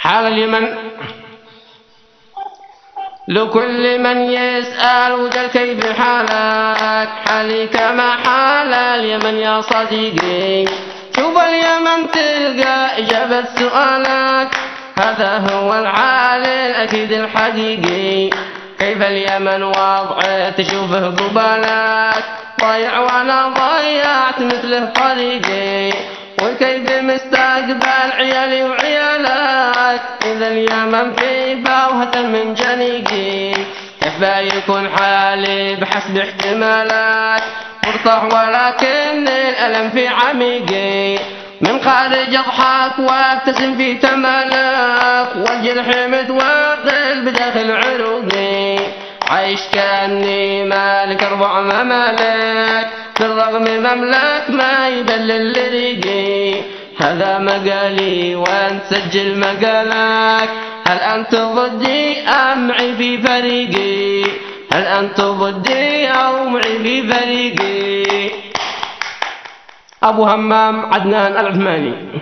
حال اليمن لكل من يسأل وجل كيف حالك، حالي كما حال اليمن يا صديقي. شوف اليمن تلقى إجابة سؤالك، هذا هو الحال الأكيد الحقيقي. كيف اليمن وضعه تشوفه قبالك، ضيع وانا ضيعت مثله طريقي. وكيف مستقبل عيالي وعيالك، إذا اليمن في فوهة من جنيقي. كيف يكون حالي بحسب احتمالك، مرتاح ولكن الألم في عميقي. من خارج أضحك وابتسم في تمالك، والجرح متوغل بداخل عروقي. عايش كأني مالك 4 ممالك، بالرغم مملك ما يبلل ريقي. هذا مقالي وانت سجل مقالك، هل أنت ضدي أم معي في فريقي؟ هل أنت ضدي أو معي في فريقي؟ أبو همام عدنان العثماني.